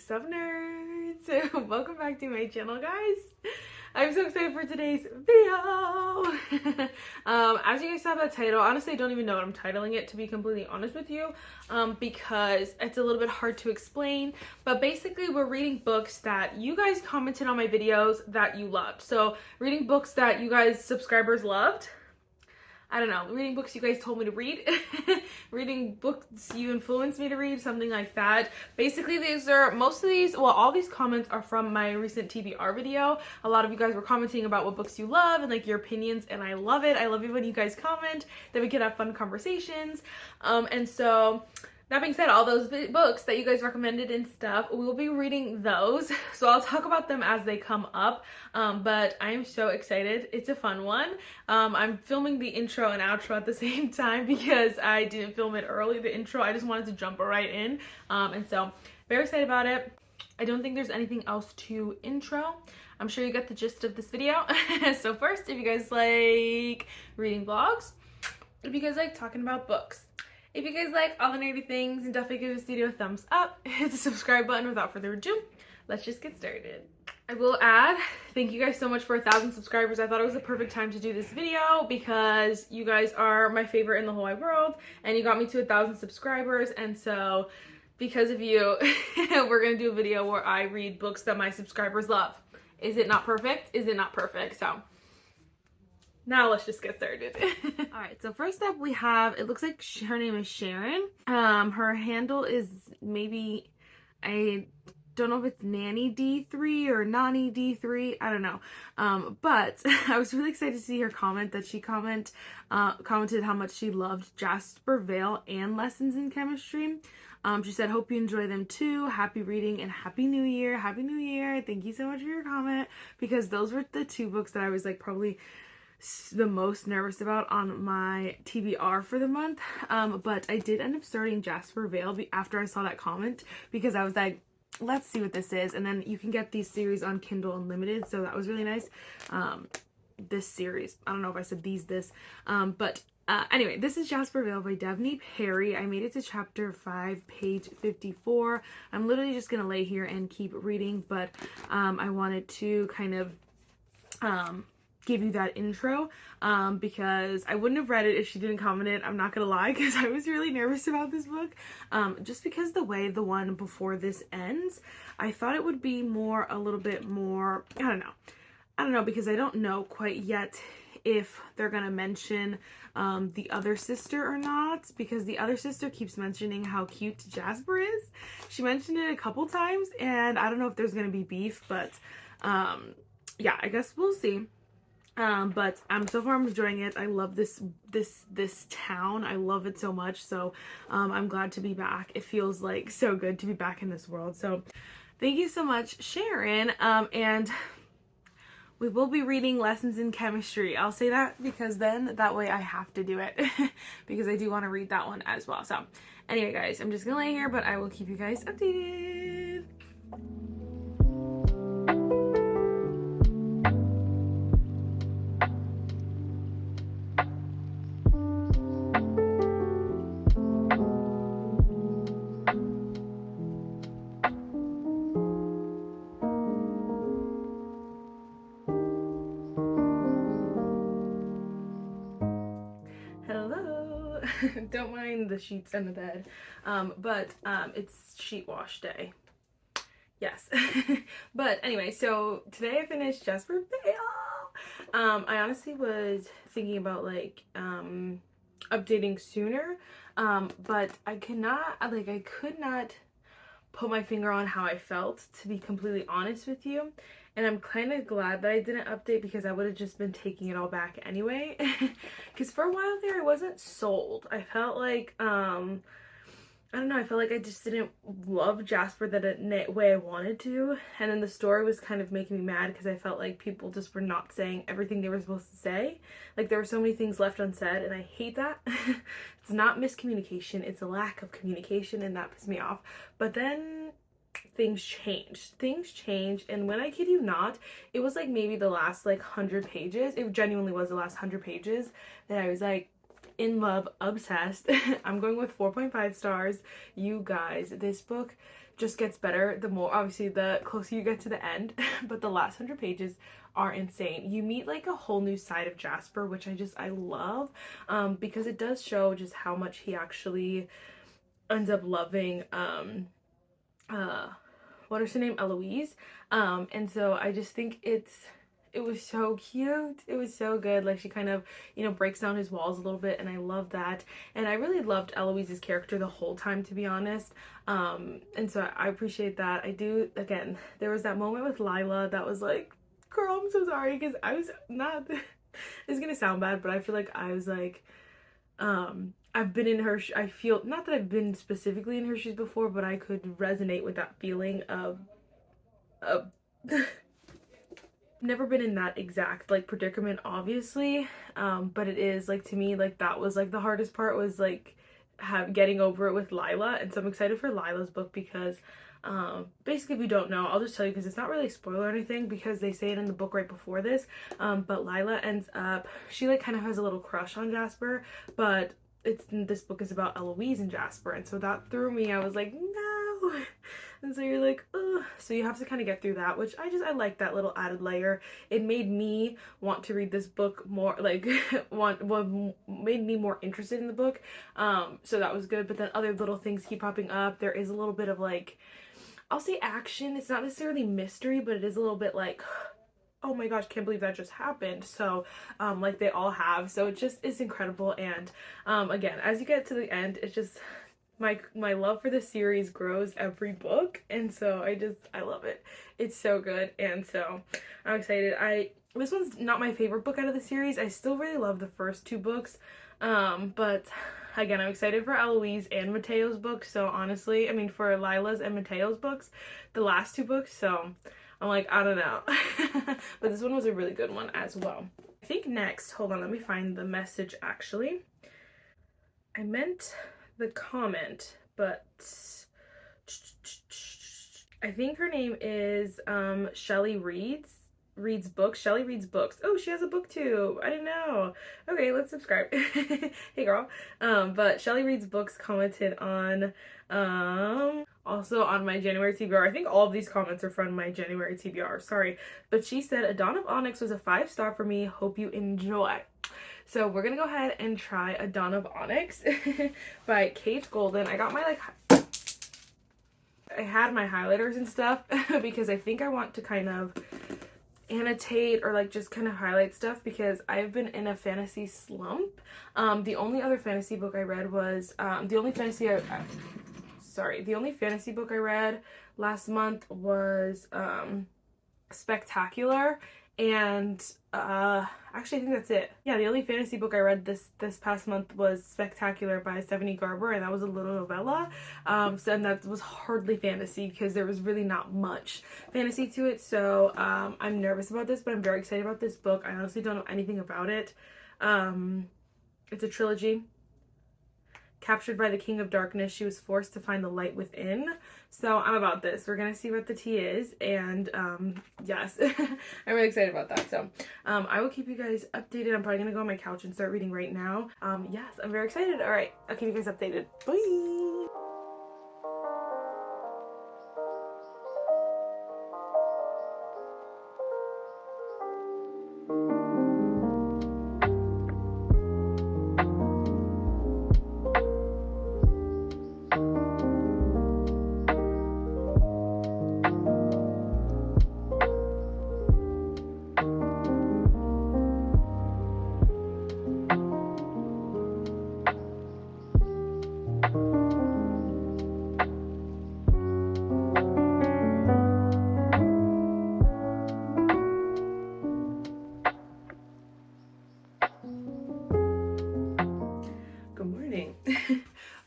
What's up, nerds? Welcome back to my channel, guys. I'm so excited for today's video. As you guys saw by the title, honestly I don't even know what I'm titling it, to be completely honest with you, because it's a little bit hard to explain. But basically we're reading books that you guys commented on my videos that you loved. So reading books that you guys subscribers loved. I don't know, reading books you guys told me to read, reading books you influenced me to read, something like that. Basically, all these comments are from my recent TBR video. A lot of you guys were commenting about what books you love and like your opinions, and I love it. I love it when you guys comment, then we can have fun conversations. And so that being said, all those books that you guys recommended and stuff, we will be reading those. So I'll talk about them as they come up. But I am so excited. It's a fun one. I'm filming the intro and outro at the same time because I didn't film it early, the intro. I just wanted to jump right in. And so very excited about it. I don't think there's anything else to intro. I'm sure you got the gist of this video. So first, if you guys like reading vlogs, if you guys like talking about books, if you guys like all the nerdy things, and definitely give this video a thumbs up, hit the subscribe button. Without further ado, let's just get started. I will add, thank you guys so much for 1,000 subscribers. I thought it was the perfect time to do this video because you guys are my favorite in the whole wide world, and you got me to 1,000 subscribers, and so because of you, we're gonna do a video where I read books that my subscribers love. Is it not perfect? Is it not perfect? So now let's just get started. All right, so first up we have, it looks like her name is Sharon. Her handle is maybe, I don't know if it's Nanny D3 or Nani D3, I don't know. But I was really excited to see her comment that she commented how much she loved Jasper Vale and Lessons in Chemistry. She said, hope you enjoy them too. Happy reading and Happy New Year. Happy New Year. Thank you so much for your comment, because those were the two books that I was like probably the most nervous about on my TBR for the month. But I did end up starting Jasper Vale after I saw that comment, because I was like, let's see what this is. And then you can get these series on Kindle Unlimited, so that was really nice. This series, I don't know if I said this, but anyway, this is Jasper Vale by Devney Perry. I made it to chapter 5, page 54. I'm literally just gonna lay here and keep reading, but I wanted to kind of give you that intro because I wouldn't have read it if she didn't comment it. I'm not gonna lie, because I was really nervous about this book, just because the way the one before this ends, I thought it would be a little bit more, I don't know, because I don't know quite yet if they're gonna mention the other sister or not, because the other sister keeps mentioning how cute Jasper is. She mentioned it a couple times, and I don't know if there's gonna be beef, but yeah, I guess we'll see. But so far I'm enjoying it. I love this town. I love it so much. So I'm glad to be back. It feels like so good to be back in this world. So thank you so much, Sharon. And we will be reading Lessons in Chemistry. I'll say that because then that way I have to do it because I do want to read that one as well. So anyway, guys, I'm just gonna lay here, but I will keep you guys updated. Don't mind the sheets and the bed, but it's sheet wash day. Yes. But anyway, so today I finished Jasper Vale. I honestly was thinking about like updating sooner, but I could not put my finger on how I felt, to be completely honest with you. And I'm kind of glad that I didn't update, because I would have just been taking it all back anyway. Because for a while there, I wasn't sold. I felt like, I don't know, I felt like I just didn't love Jasper the way I wanted to. And then the story was kind of making me mad, because I felt like people just were not saying everything they were supposed to say. Like, there were so many things left unsaid, and I hate that. It's not miscommunication, it's a lack of communication, and that pissed me off. But then things changed, and when I kid you not, it was like maybe the last like 100 pages, it genuinely was the last 100 pages that I was like in love, obsessed. I'm going with 4.5 stars. You guys, this book just gets better the more, obviously, the closer you get to the end. But the last 100 pages are insane. You meet like a whole new side of Jasper, which I love, because it does show just how much he actually ends up loving what is her name, Eloise. And so I just think it was so cute. It was so good. Like, she kind of, you know, breaks down his walls a little bit, and I love that. And I really loved Eloise's character the whole time, to be honest. And so I appreciate that. I do. Again, there was that moment with Lila that was like, girl, I'm so sorry, because I was not it's gonna sound bad, but I feel like I was like, I've been in her I feel, not that I've been specifically in her shoes before, but I could resonate with that feeling of never been in that exact like predicament, obviously, but it is like, to me, like that was like the hardest part, was like getting over it with Lila. And so I'm excited for Lila's book, because basically, if you don't know, I'll just tell you, because it's not really a spoiler or anything, because they say it in the book right before this, but Lila ends up, she like kind of has a little crush on Jasper, but this book is about Eloise and Jasper, and so that threw me. I was like, no. And so you're like, ugh. So you have to kind of get through that, which I like that little added layer. It made me want to read this book more, like made me more interested in the book. So that was good. But then other little things keep popping up. There is a little bit of like, I'll say action. It's not necessarily mystery, but it is a little bit like, oh my gosh, can't believe that just happened. So like they all have. So it just is incredible. And again, as you get to the end, it's just my love for the series grows every book, and so I love it. It's so good, and so I'm excited. This one's not my favorite book out of the series. I still really love the first two books, but again, I'm excited for Eloise and Mateo's books. So honestly, I mean, for Lila's and Mateo's books, the last two books, so I'm like, I don't know. But this one was a really good one as well. I think next, hold on, let me find the message actually. I meant the comment, but I think her name is Shelly reads books. Shelly reads books. Oh, she has a book too. I didn't know. Okay, let's subscribe. Hey girl. But Shelly reads books commented on also on my January TBR. I think all of these comments are from my January TBR. Sorry. But she said, A Dawn of Onyx was a 5-star for me. Hope you enjoy. So we're gonna go ahead and try A Dawn of Onyx by Kate Golden. I got my I had my highlighters and stuff because I think I want to kind of annotate or like just kind of highlight stuff, because I've been in a fantasy slump. The only other fantasy book I read was the only fantasy book I read last month was Spectacular, and actually I think that's it. Yeah, the only fantasy book I read this past month was Spectacular by Stephanie Garber, and that was a little novella. So, and that was hardly fantasy because there was really not much fantasy to it. So I'm nervous about this, but I'm very excited about this book. I honestly don't know anything about it. It's a trilogy. Captured by the King of Darkness, she was forced to find the light within. So I'm about this. We're gonna see what the tea is, and yes, I'm really excited about that. So I will keep you guys updated. I'm probably gonna go on my couch and start reading right now. Yes, I'm very excited. All right, I'll keep you guys updated. Bye.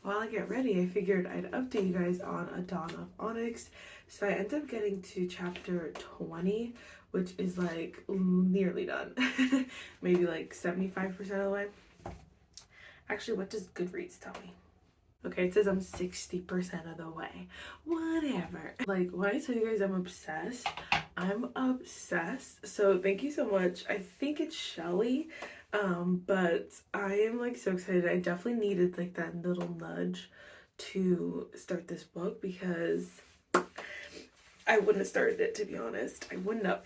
While I get ready, I figured I'd update you guys on A Dawn of Onyx. So I ended up getting to chapter 20, which is like nearly done. Maybe like 75% of the way. Actually, what does Goodreads tell me? Okay, it says I'm 60% of the way. Whatever. Like, when I tell you guys I'm obsessed, I'm obsessed. So thank you so much. I think it's Shelly. But I am like so excited. I definitely needed like that little nudge to start this book, because I wouldn't have started it, to be honest. I wouldn't have.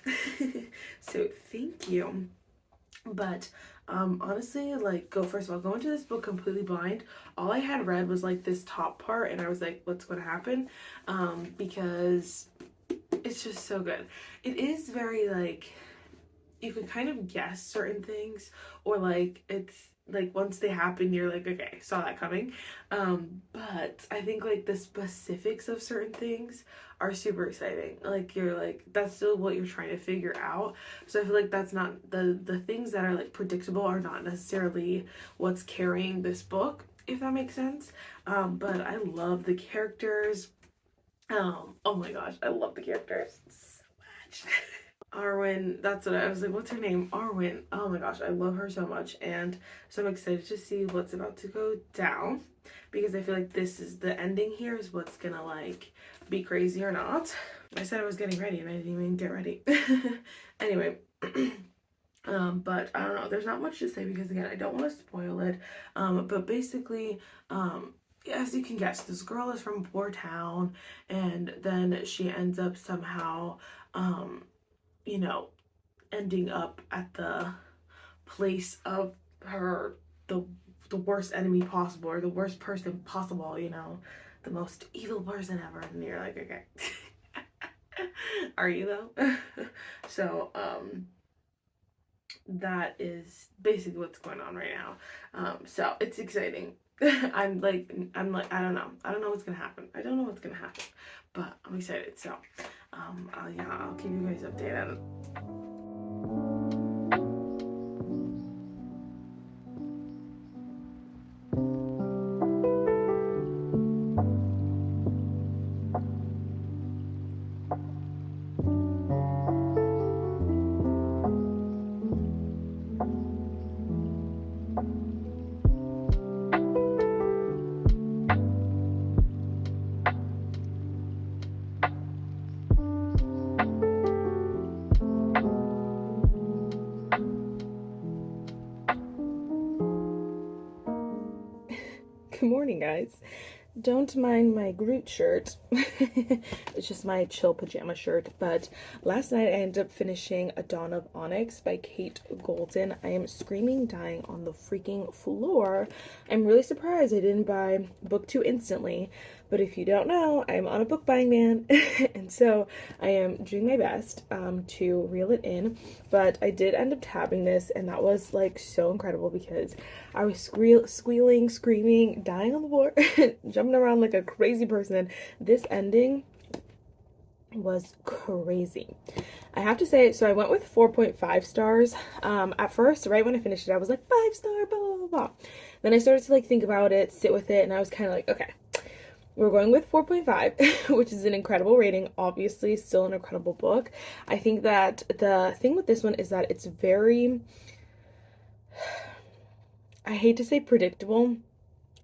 So thank you. But honestly, like, first of all, go into this book completely blind. All I had read was like this top part, and I was like, what's going to happen? Because it's just so good. It is very, like, you can kind of guess certain things, or like it's like once they happen you're like, okay, saw that coming. But I think like the specifics of certain things are super exciting. Like, you're like, that's still what you're trying to figure out. So I feel like that's not the things that are like predictable are not necessarily what's carrying this book, if that makes sense. But I love the characters. Oh my gosh, I love the characters so much. Arwen, that's what I was like, what's her name? Arwen. Oh my gosh, I love her so much. And so I'm excited to see what's about to go down, because I feel like this is the ending here is what's gonna like be crazy or not. I said I was getting ready and I didn't even get ready. Anyway, but I don't know, there's not much to say because again, I don't want to spoil it. But basically, as you can guess, this girl is from poor town, and then she ends up somehow you know, ending up at the place of her, the worst enemy possible, or the worst person possible, you know, the most evil person ever. And you're like, okay. Are you though? So that is basically what's going on right now. So it's exciting. I'm like, I don't know what's gonna happen. I don't know what's gonna happen, but I'm excited. So I'll keep you guys updated. Good morning, guys. Don't mind my Groot shirt. It's just my chill pajama shirt. But last night I ended up finishing A Dawn of Onyx by Kate Golden. I am screaming, dying on the freaking floor. I'm really surprised I didn't buy book 2 instantly. But if you don't know, I'm on a book buying ban. And so I am doing my best to reel it in. But I did end up tabbing this, and that was like so incredible because I was squealing, screaming, dying on the floor, jumping around like a crazy person. This ending was crazy. I have to say, so I went with 4.5 stars. At first, right when I finished it, I was like 5-star, blah, blah, blah. Then I started to like think about it, sit with it, and I was kind of like, okay, we're going with 4.5, which is an incredible rating. Obviously, still an incredible book. I think that the thing with this one is that it's very, I hate to say predictable,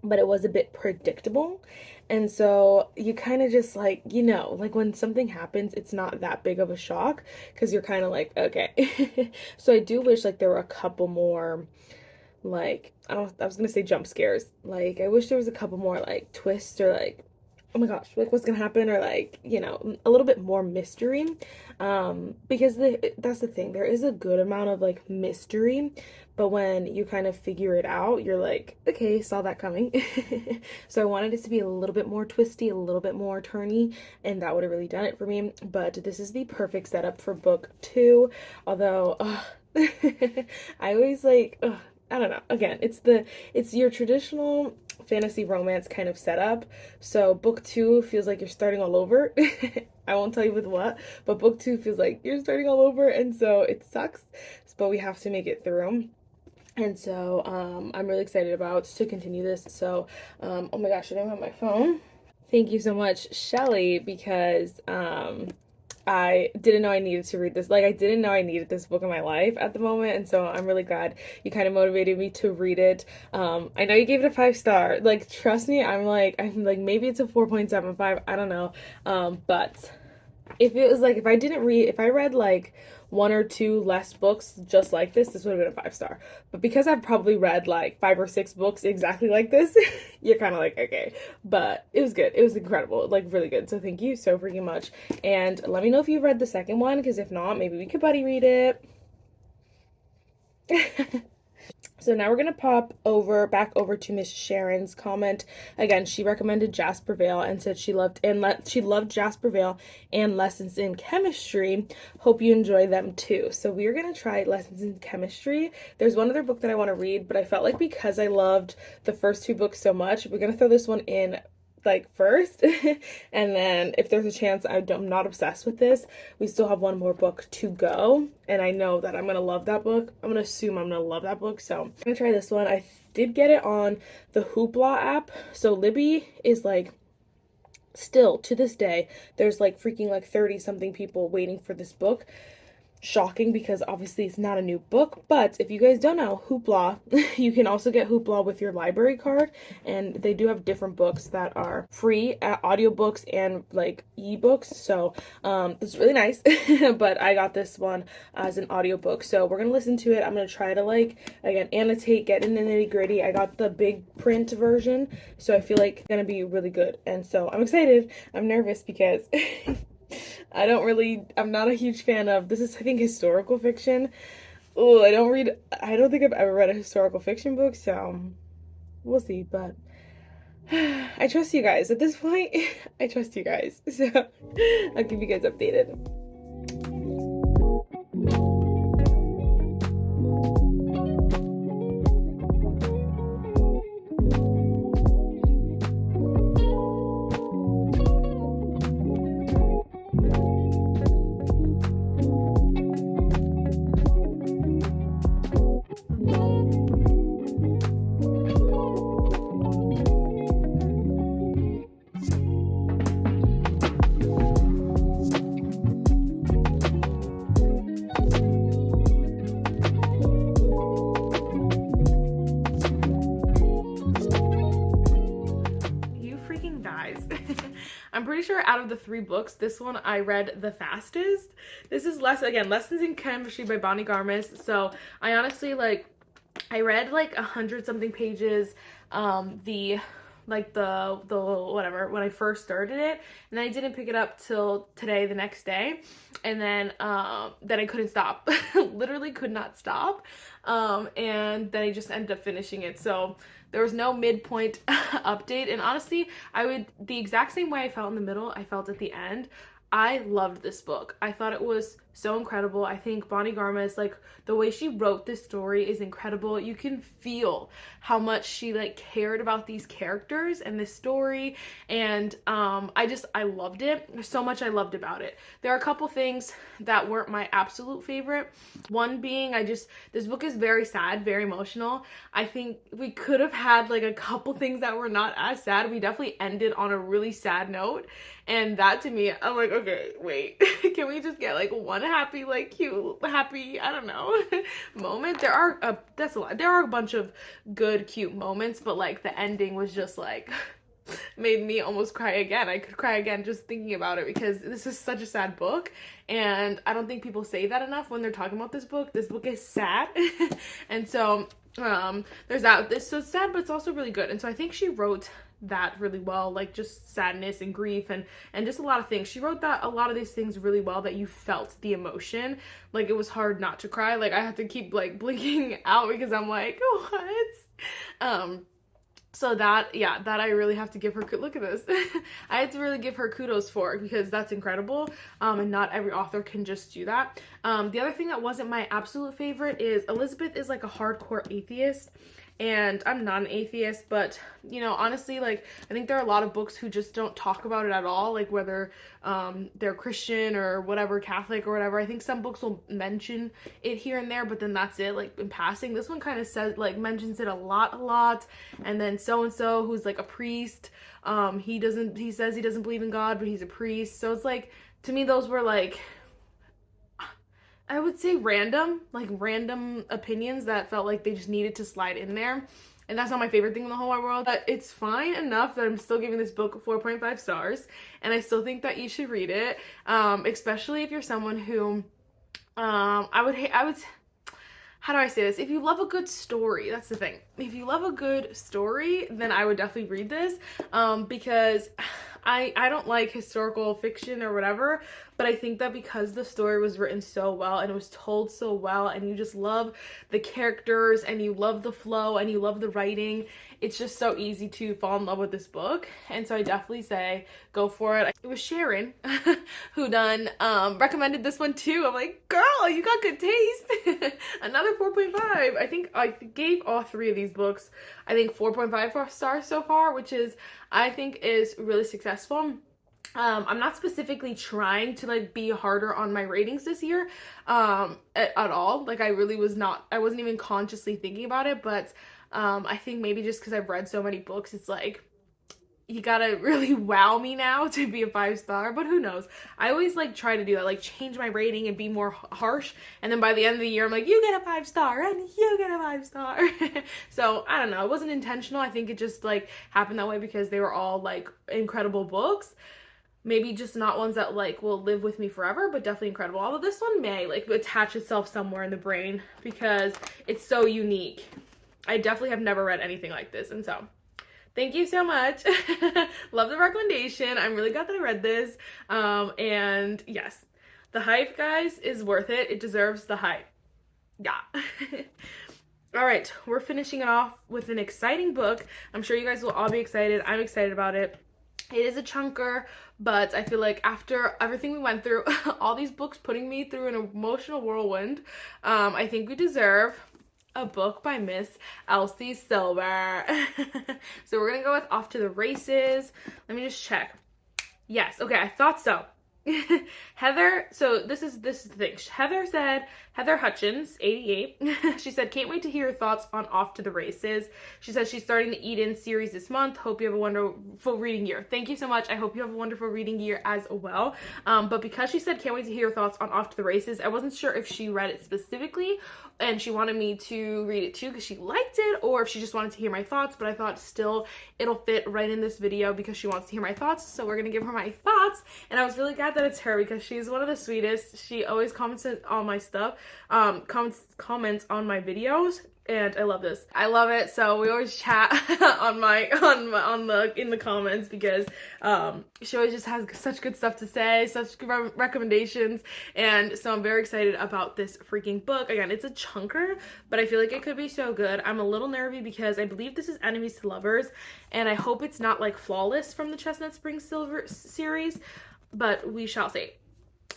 but it was a bit predictable. And so you kind of just like, you know, like when something happens, it's not that big of a shock because you're kind of like, okay. So I do wish like there were a couple more, like, I was gonna say jump scares. Like, I wish there was a couple more like twists, or like, oh my gosh, like what's gonna happen, or like, you know, a little bit more mystery. Because that's the thing, there is a good amount of like mystery, but when you kind of figure it out, you're like, okay, saw that coming. So I wanted it to be a little bit more twisty, a little bit more turny, and that would have really done it for me. But this is the perfect setup for book 2, although I always like, I don't know. Again, it's your traditional fantasy romance kind of setup. So book 2 feels like you're starting all over. I won't tell you with what, but book 2 feels like you're starting all over, and so it sucks, but we have to make it through. And so I'm really excited about to continue this. So oh my gosh, I don't have my phone. Thank you so much, Shelly, because I didn't know I needed to read this. Like, I didn't know I needed this book in my life at the moment, and so I'm really glad you kind of motivated me to read it. I know you gave it a 5-star. Like, trust me, I'm like maybe it's a 4.75. I don't know. But if it was like, if I read like one or two less books just like this would have been a 5 star. But because I've probably read like 5 or 6 books exactly like this, you're kind of like, okay. But it was good. It was incredible, like really good. So thank you so freaking much. And let me know if you read the second one, because if not, maybe we could buddy read it. So now we're gonna pop back over to Miss Sharon's comment. Again, she recommended Jasper Vale and said she loved Jasper Vale and Lessons in Chemistry. Hope you enjoy them too. So we are gonna try Lessons in Chemistry. There's one other book that I want to read, but I felt like because I loved the first 2 books so much, we're gonna throw this one in like first, and then if there's a chance I'm not obsessed with this, we still have one more book to go, and I know that I'm gonna love that book. I'm gonna assume I'm gonna love that book, so I'm gonna try this one. I did get it on the Hoopla app. So Libby is like, still to this day, there's like freaking like 30 something people waiting for this book. Shocking, because obviously it's not a new book. But if you guys don't know, Hoopla, you can also get Hoopla with your library card, and they do have different books that are free, audiobooks and like ebooks. So it's really nice. But I got this one as an audiobook, so we're gonna listen to it. I'm gonna try to, like, again, annotate, get in the nitty gritty. I got the big print version, so I feel like it's gonna be really good, and so I'm excited. I'm nervous because I'm not a huge fan of, this is, I think, historical fiction. Oh, I don't think I've ever read a historical fiction book, so we'll see. But I trust you guys. At this point, I trust you guys. So I'll keep you guys updated. I'm pretty sure out of the 3 books, this one I read the fastest. This is Lessons in Chemistry by Bonnie Garmis. So I honestly, like, I read like 100 something pages, the whatever, when I first started it, and then I didn't pick it up till today, the next day, and then I couldn't stop. Literally could not stop, and then I just ended up finishing it. So there was no midpoint update, and honestly, the exact same way I felt in the middle, I felt at the end. I loved this book. I thought it was so incredible. I think Bonnie Garmis, like, the way she wrote this story is incredible. You can feel how much she, like, cared about these characters and this story, and I loved it. There's so much I loved about it. There are a couple things that weren't my absolute favorite. One being, this book is very sad, very emotional. I think we could have had, like, a couple things that were not as sad. We definitely ended on a really sad note, and that, to me, I'm like, okay, wait, can we just get, like, one happy, like, cute, happy, I don't know, moment? There are a bunch of good, cute moments, but, like, the ending was just, like, made me almost cry again. I could cry again just thinking about it, because this is such a sad book, and I don't think people say that enough when they're talking about this book. This book is sad. And so there's that. So it's sad, but it's also really good, and so I think she wrote that really well, like, just sadness and grief and just a lot of things. She wrote that, a lot of these things, really well, that you felt the emotion. Like, it was hard not to cry. Like, I had to keep, like, blinking out because I'm like, what? So that I really have to give her, look at this. I had to really give her kudos for it, because that's incredible, and not every author can just do that. The other thing that wasn't my absolute favorite is Elizabeth is, like, a hardcore atheist, and I'm not an atheist, but, you know, honestly, like, I think there are a lot of books who just don't talk about it at all, like, whether they're Christian or whatever, Catholic or whatever. I think some books will mention it here and there, but then that's it, like, in passing. This one kind of says, like, mentions it a lot, and then so-and-so, who's, like, a priest, he says he doesn't believe in God, but he's a priest. So it's, like, to me, those were, like, I would say random opinions that felt like they just needed to slide in there. and that's not my favorite thing in the whole wide world, but it's fine enough that I'm still giving this book 4.5 stars, and I still think that you should read it, especially if you're someone who, I would, how do I say this? If you love a good story, that's the thing. If you love a good story, then I would definitely read this, because I don't like historical fiction or whatever, but I think that because the story was written so well and it was told so well and you just love the characters and you love the flow and you love the writing, it's just so easy to fall in love with this book. And so I definitely say go for it. It was Sharon who recommended this one too. I'm like, girl, you got good taste. Another 4.5. I think I gave all three of these books, I think 4.5 stars so far, which is, I think, is really successful. I'm not specifically trying to like be harder on my ratings this year at all. Like I really was not, I wasn't even consciously thinking about it, but I think maybe just because I've read so many books, it's like you gotta really wow me now to be a 5-star, but who knows. I always like try to do that, like change my rating and be more harsh, and then by the end of the year I'm like, you get a 5-star and you get a 5-star. So I don't know, it wasn't intentional. I think it just like happened that way because they were all like incredible books. Maybe just not ones that like will live with me forever, but definitely incredible. Although this one may like attach itself somewhere in the brain because it's so unique. I definitely have never read anything like this, and so thank you so much. Love the recommendation. I'm really glad that I read this. And yes, the hype, guys, is worth it. It deserves the hype. Yeah. All right, we're finishing it off with an exciting book. I'm sure you guys will all be excited. I'm excited about it. It is a chunker, but I feel like after everything we went through, all these books putting me through an emotional whirlwind, I think we deserve a book by Miss Elsie Silver. So we're gonna go with Off to the Races. Let me just check. Yes, okay, I thought so. Heather, so this is the thing. Heather Hutchins, 88. She said, can't wait to hear your thoughts on Off to the Races. She says she's starting the Eden series this month. Hope you have a wonderful reading year. Thank you so much. I hope you have a wonderful reading year as well. But because she said can't wait to hear your thoughts on Off to the Races, I wasn't sure if she read it specifically and she wanted me to read it too because she liked it, or if she just wanted to hear my thoughts, but I thought still it'll fit right in this video because she wants to hear my thoughts. So we're gonna give her my thoughts, and I was really glad that it's her because she's one of the sweetest. She always comments on my stuff, comments on my videos, and I love this. I love it. So we always chat in the comments because she always just has such good stuff to say, such good recommendations, and so I'm very excited about this freaking book. Again, it's a chunker, but I feel like it could be so good. I'm a little nervy because I believe this is Enemies to Lovers, and I hope it's not like Flawless from the Chestnut Spring Silver series, but we shall see.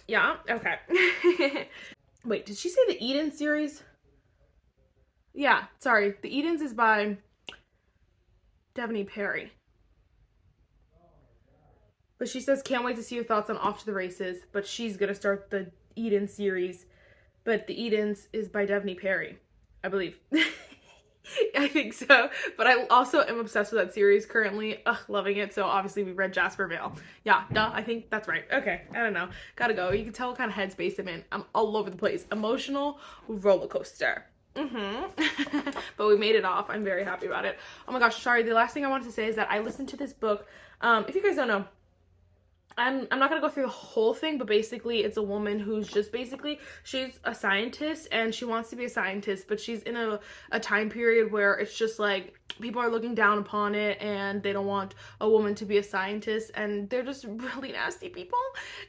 Yeah, okay. Wait, did she say the Eden series? Yeah, sorry. The Edens is by Devney Perry. But she says, can't wait to see your thoughts on Off to the Races, but she's going to start the Eden series. But the Edens is by Devney Perry, I believe. I think so. But I also am obsessed with that series currently. Ugh, loving it. So obviously we read Jasper Vale. Yeah, duh, I think that's right. Okay, I don't know. Gotta go. You can tell what kind of headspace I'm in. I'm all over the place. Emotional roller coaster. But we made it off. I'm very happy about it. Oh my gosh, sorry. The last thing I wanted to say is that I listened to this book. If you guys don't know, I'm not gonna go through the whole thing, but basically it's a woman who's just she's a scientist and she wants to be a scientist, but she's in a time period where it's just like people are looking down upon it and they don't want a woman to be a scientist, and they're just really nasty people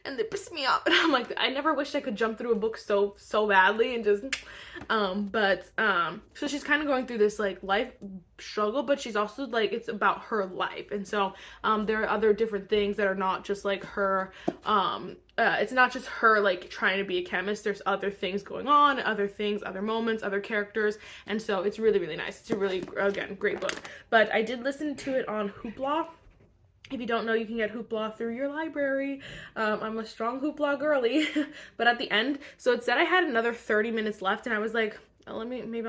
and they piss me off, and I'm like, I never wished I could jump through a book so badly and just so she's kind of going through this like life struggle, but she's also like, it's about her life, and so there are other different things that are not just like her it's not just her like trying to be a chemist. There's other things going on, other moments, other characters, and so it's really, really nice. It's a really, again, great book. But I did listen to it on Hoopla. If you don't know, you can get Hoopla through your library. I'm a strong Hoopla girly. But at the end, so it said I had another 30 minutes left, and I was like, oh, I don't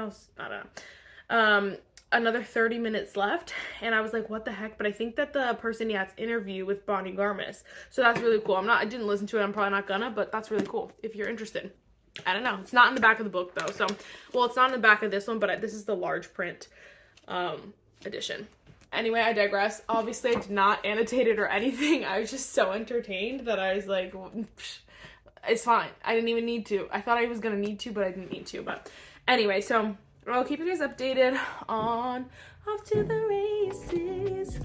know. Another 30 minutes left, and I was like, what the heck? But I think that the person he has interview with Bonnie Garmis, so that's really cool. I didn't listen to it, I'm probably not gonna, but that's really cool if you're interested. I don't know, it's not in the back of the book though, so, well, it's not in the back of this one, but this is the large print edition. Anyway, I digress. Obviously, I did not annotate it or anything. I was just so entertained that I was like, well, it's fine. I didn't even need to. I thought I was gonna need to, but I didn't need to. But anyway, so I'll keep you guys updated on Off to the Races.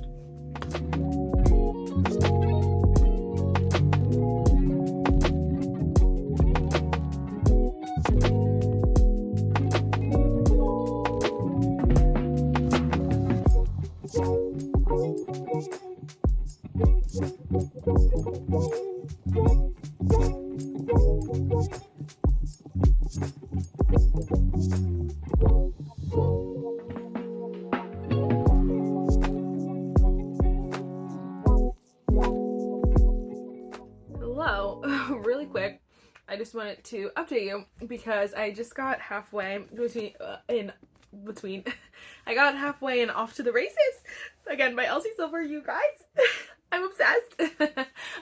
Hello, really quick. I just wanted to update you because I just got halfway between I got halfway and Off to the Races again by Elsie Silver. You guys, I'm obsessed.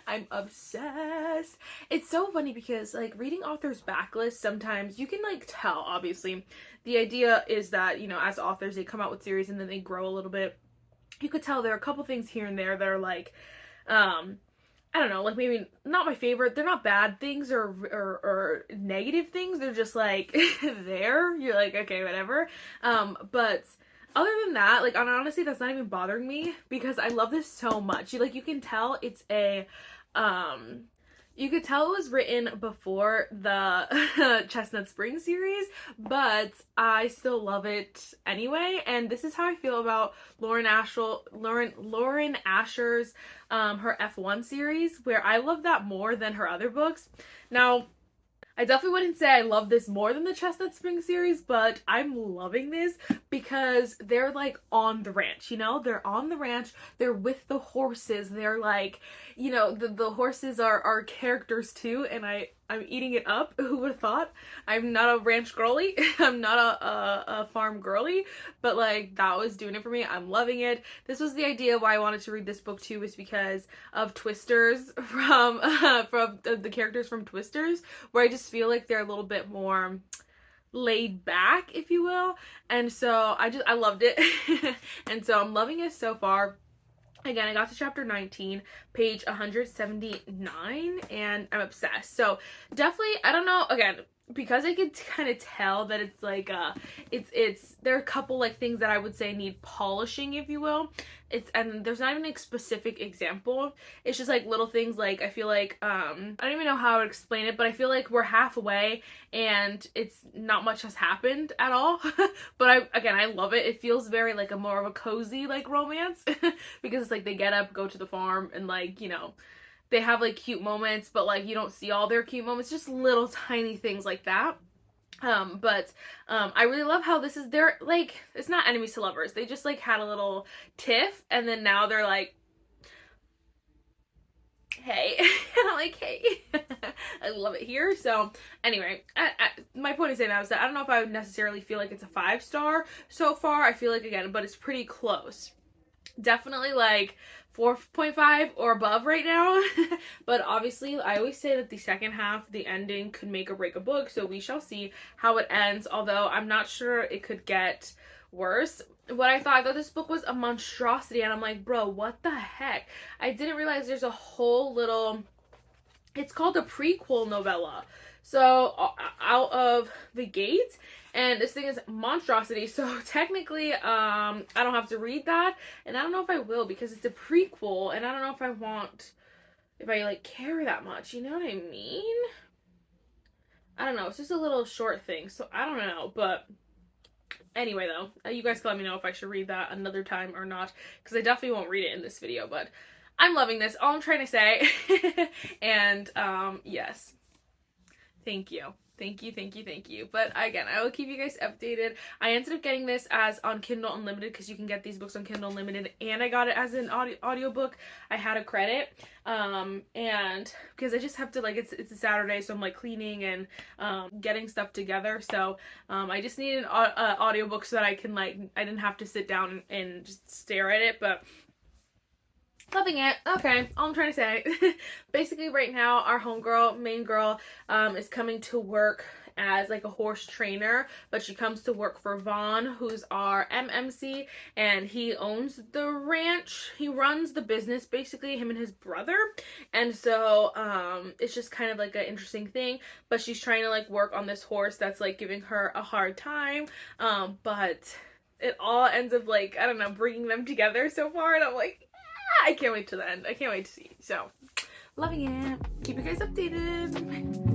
I'm obsessed. It's so funny because like reading authors' backlists, sometimes you can like tell. Obviously, the idea is that, you know, as authors they come out with series and then they grow a little bit. You could tell there are a couple things here and there that are like, I don't know, like maybe not my favorite. They're not bad things or negative things. They're just like there. You're like, okay, whatever. But other than that, like honestly, that's not even bothering me because I love this so much. You can tell it's a you could tell it was written before the Chestnut Spring series, but I still love it anyway. And this is how I feel about Lauren Asher's her F1 series, where I love that more than her other books. Now, I definitely wouldn't say I love this more than the Chestnut Spring series, but I'm loving this because they're like on the ranch, you know? They're on the ranch, they're with the horses, they're like, you know, the horses are characters too, and I'm eating it up. Who would have thought? I'm not a ranch girly. I'm not a farm girly, but like that was doing it for me. I'm loving it. This was the idea why I wanted to read this book too, was because of Twisters from the characters from Twisters, where I just feel like they're a little bit more laid back, if you will. And so I loved it. And so I'm loving it so far. Again, I got to chapter 19, page 179, and I'm obsessed. So definitely, I don't know, again, because I could kind of tell that it's like, there are a couple like things that I would say need polishing, if you will. And there's not even a specific example. It's just like little things, like I feel like, I don't even know how I would explain it, but I feel like we're halfway and it's not much has happened at all. But I love it. It feels very like a more of a cozy like romance because it's like they get up, go to the farm, and like, you know, they have like cute moments, but like you don't see all their cute moments, just little tiny things like that. I really love how they're like, it's not enemies to lovers. They just like had a little tiff and then now they're like, hey. And I'm like, hey. I love it here. So anyway, my point is saying that was that I don't know if I would necessarily feel like it's a 5-star so far. I feel like, again, but it's pretty close. Definitely like 4.5 or above right now. But obviously I always say that the second half, the ending, could make or break a book, so we shall see how it ends, although I'm not sure it could get worse. I thought this book was a monstrosity, and I'm like, bro, what the heck? I didn't realize there's a whole little, it's called a prequel novella, so out of the gate. And this thing is monstrosity, so technically, I don't have to read that, and I don't know if I will, because it's a prequel, and I don't know if I like care that much, you know what I mean? I don't know, it's just a little short thing, so I don't know, but anyway though, you guys can let me know if I should read that another time or not, because I definitely won't read it in this video, but I'm loving this, all I'm trying to say. And, yes. Thank you. Thank you. But again, I will keep you guys updated. I ended up getting this as on Kindle Unlimited, because you can get these books on Kindle Unlimited, and I got it as an audiobook. I had a credit, and because I just have to, like, it's a Saturday, so I'm like cleaning and getting stuff together, so I just needed an audiobook so that I can, like, I didn't have to sit down and just stare at it. But loving it. Okay, all I'm trying to say. Basically right now our main girl, is coming to work as like a horse trainer, but she comes to work for Vaughn, who's our MMC, and he owns the ranch. He runs the business, basically, him and his brother. And so it's just kind of like an interesting thing, but she's trying to like work on this horse that's like giving her a hard time, but it all ends up like, I don't know, bringing them together so far, and I'm like, I can't wait to the end. I can't wait to see. So, loving it. Keep you guys updated.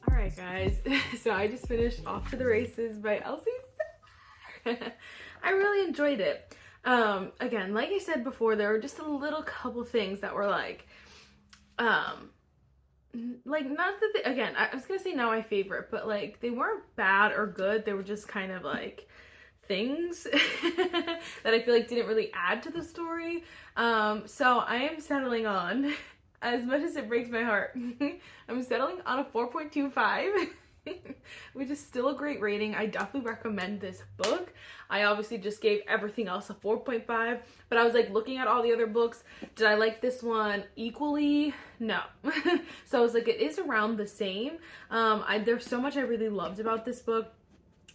Alright guys, so I just finished Off to the Races by Elsie. I really enjoyed it. Again, like I said before, there were just a little couple things that were like not that they, again, I was gonna say not my favorite, but like they weren't bad or good, they were just kind of like things that I feel like didn't really add to the story. So I am settling on, as much as it breaks my heart, I'm settling on a 4.25, which is still a great rating. I definitely recommend this book. I obviously just gave everything else a 4.5, but I was like looking at all the other books. Did I like this one equally? No. So I was like, it is around the same. There's so much I really loved about this book.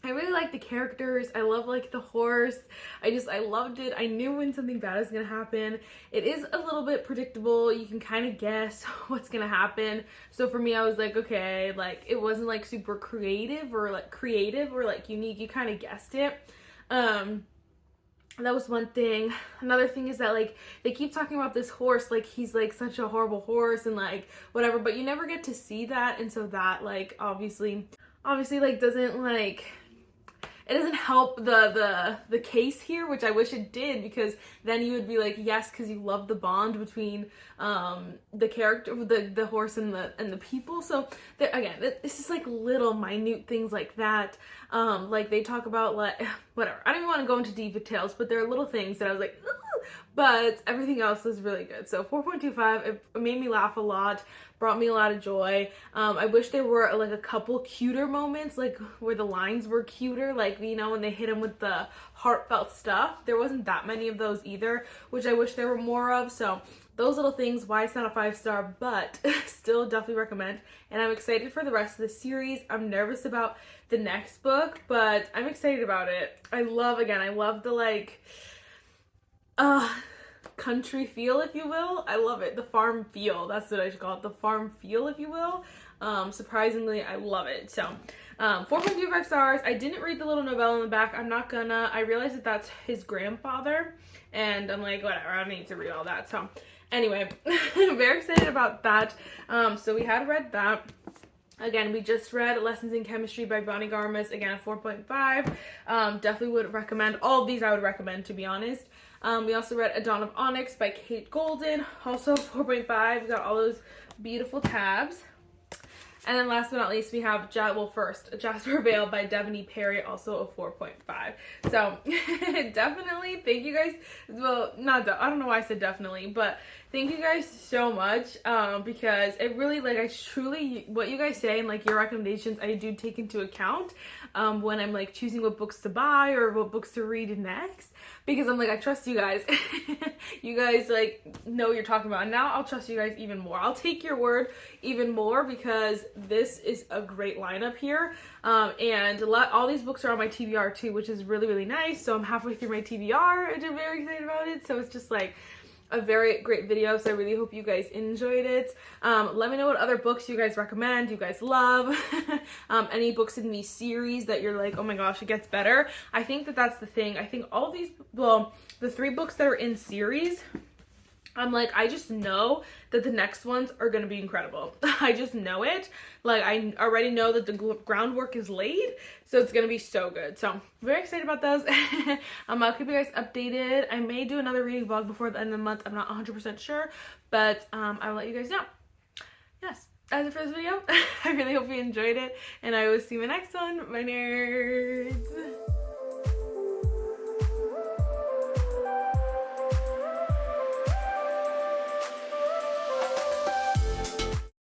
I really like the characters. I love like the horse. I loved it. I knew when something bad was gonna happen. It is a little bit predictable. You can kind of guess what's gonna happen. So for me, I was like, okay, like it wasn't like super creative or like unique. You kind of guessed it. That was one thing. Another thing is that like they keep talking about this horse like he's like such a horrible horse and like whatever, but you never get to see that, and so that like obviously like doesn't like, it doesn't help the case here, which I wish it did, because then you would be like, yes, because you love the bond between the character, the horse and the people. So again, it's just like little minute things like that. Like they talk about like whatever. I don't even want to go into deep details, but there are little things that I was like, ooh, but everything else was really good. So 4.25, it made me laugh a lot, brought me a lot of joy. I wish there were like a couple cuter moments, like where the lines were cuter, like, you know, when they hit him with the heartfelt stuff. There wasn't that many of those either, which I wish there were more of. So those little things, why it's not a 5-star, but still definitely recommend. And I'm excited for the rest of the series. I'm nervous about the next book, but I'm excited about it. I love the like country feel, if you will. I love it. The farm feel, that's what I should call it, the farm feel, if you will. Surprisingly, I love it. So 4.25 stars. I didn't read the little novella in the back. I'm not gonna. I realized that that's his grandfather, and I'm like, whatever, I don't need to read all that. So anyway, very excited about that. So we had read that. Again, we just read Lessons in Chemistry by Bonnie Garmus, again a 4.5. Definitely would recommend. All of these I would recommend, to be honest. We also read A Dawn of Onyx by Kate Golden, also 4.5. We got all those beautiful tabs. And then last but not least, we have Jasper Vale by Devaney Perry, also a 4.5. So definitely thank you guys. Well, I don't know why I said definitely, but thank you guys so much, because it really, like, I truly, what you guys say and like your recommendations, I do take into account when I'm like choosing what books to buy or what books to read next, because I'm like, I trust you guys. You guys like know what you're talking about, and now I'll trust you guys even more. I'll take your word even more, because this is a great lineup here, and all these books are on my TBR too, which is really, really nice. So I'm halfway through my TBR and I'm very excited about it. So it's just like a very great video, so I really hope you guys enjoyed it. Let me know what other books you guys recommend, you guys love. Any books in these series that you're like, oh my gosh, it gets better. I think that that's the thing. I think all these, well, the 3 books that are in series, I'm like, I just know that the next ones are going to be incredible. I just know it. Like, I already know that the groundwork is laid, so it's going to be so good. So, I'm very excited about those. I'll keep you guys updated. I may do another reading vlog before the end of the month. I'm not 100% sure, but I'll let you guys know. Yes. that's it for this video. I really hope you enjoyed it, and I will see you in the next one. Bye, nerds.